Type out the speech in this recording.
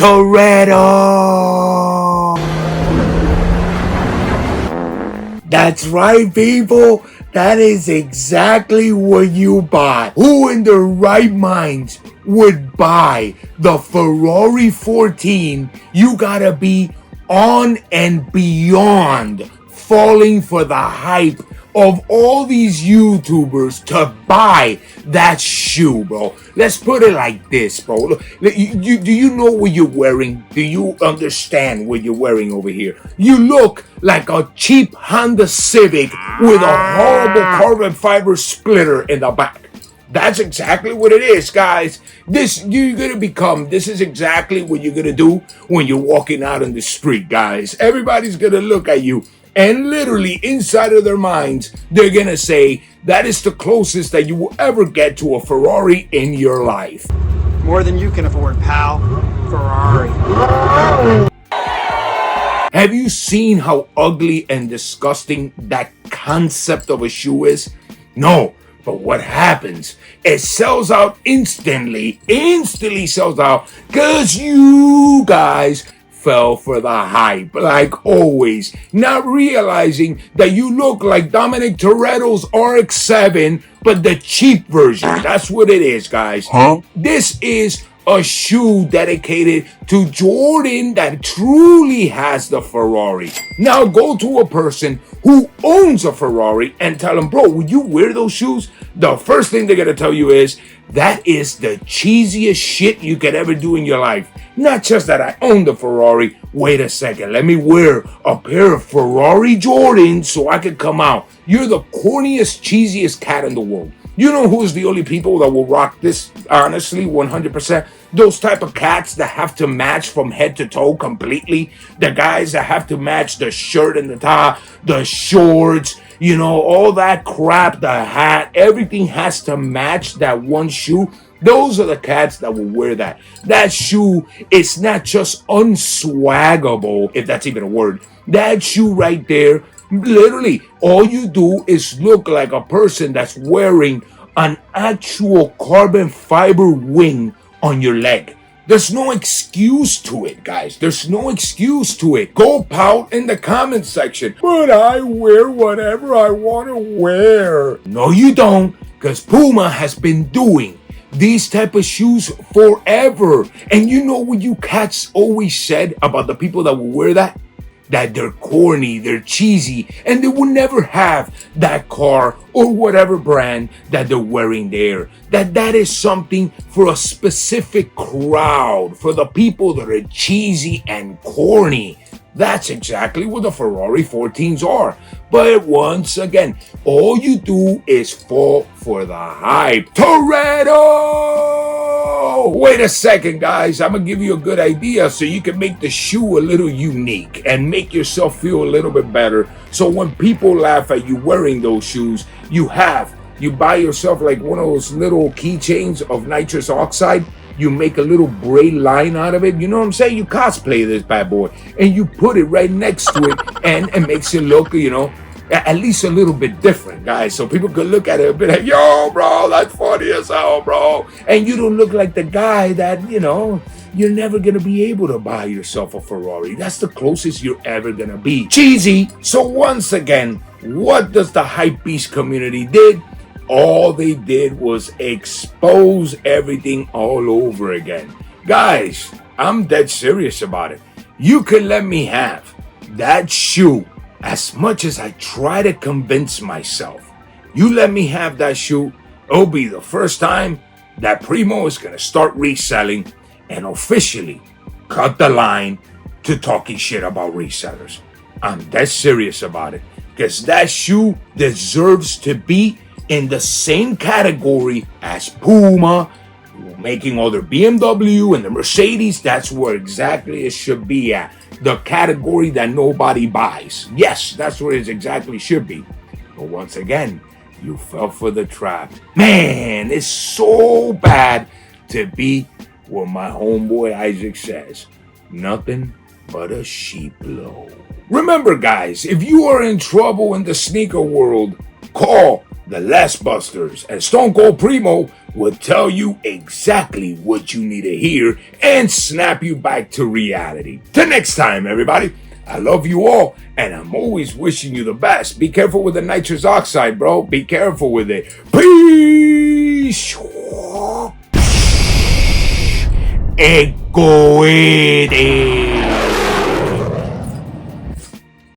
Toretto! That's right, people. That is exactly what you bought. Who in their right minds would buy the Ferrari 14? You gotta be on and beyond falling for the hype of all these YouTubers to buy that shoe, bro. Let's put it like this, bro. Do you know what you're wearing? Do you understand what you're wearing over here? You look like a cheap Honda Civic with a horrible carbon fiber splitter in the back. That's exactly what it is, guys. This is exactly what you're gonna do when you're walking out in the street, guys. Everybody's gonna look at you, and literally inside of their minds, they're gonna say, that is the closest that you will ever get to a Ferrari in your life. More than you can afford, pal. Ferrari. Have you seen how ugly and disgusting that concept of a shoe is? No. But what happens? It sells out instantly sells out, because you guys fell for the hype, like always, not realizing that you look like Dominic Toretto's RX-7, but the cheap version. That's what it is, guys. This is a shoe dedicated to Jordan that truly has the Ferrari. Now go to a person who owns a Ferrari and tell them, bro, would you wear those shoes? The first thing they're gonna tell you is, that is the cheesiest shit you could ever do in your life. Not just that I own the Ferrari. Wait a second, let me wear a pair of Ferrari Jordans so I can come out. You're the corniest, cheesiest cat in the world. You know who's the only people that will rock this, honestly, 100%? Those type of cats that have to match from head to toe completely. The guys that have to match the shirt and the tie, the shorts, you know, all that crap, the hat, everything has to match that one shoe. Those are the cats that will wear that. That shoe is not just unswaggable, if that's even a word. That shoe right there, literally, all you do is look like a person that's wearing an actual carbon fiber wing on your leg. There's no excuse to it, guys. There's no excuse to it. Go pout in the comment section. But I wear whatever I want to wear. No, you don't, because Puma has been doing these type of shoes forever. And you know what you cats always said about the people that will wear that? That they're corny, they're cheesy, and they will never have that car or whatever brand that they're wearing there. That is something for a specific crowd, for the people that are cheesy and corny. That's exactly what the Ferrari 14s are. But once again, all you do is fall for the hype. Toretto! Wait a second, guys. I'm going to give you a good idea so you can make the shoe a little unique and make yourself feel a little bit better. So when people laugh at you wearing those shoes, you buy yourself like one of those little keychains of nitrous oxide. You make a little braid line out of it. You know what I'm saying? You cosplay this bad boy. And you put it right next to it. And it makes it look, you know, at least a little bit different, guys. So people could look at it and be like, yo, bro, that's funny as hell, bro. And you don't look like the guy that, you know, you're never going to be able to buy yourself a Ferrari. That's the closest you're ever going to be. Cheesy. So once again, what does the hypebeast community did? All they did was expose everything all over again. Guys, I'm dead serious about it. You can let me have that shoe as much as I try to convince myself. You let me have that shoe, it'll be the first time that Primo is going to start reselling and officially cut the line to talking shit about resellers. I'm dead serious about it, because that shoe deserves to be in the same category as Puma, making all their BMW and the Mercedes. That's where exactly it should be at. The category that nobody buys. Yes, that's where it exactly should be. But once again, you fell for the trap. Man, it's so bad to be what my homeboy Isaac says. Nothing but a sheep low. Remember, guys, if you are in trouble in the sneaker world, call the Last Busters, and Stone Cold Primo will tell you exactly what you need to hear and snap you back to reality. Till next time, everybody, I love you all, and I'm always wishing you the best. Be careful with the nitrous oxide, bro. Be careful with it. Peace. Egoide.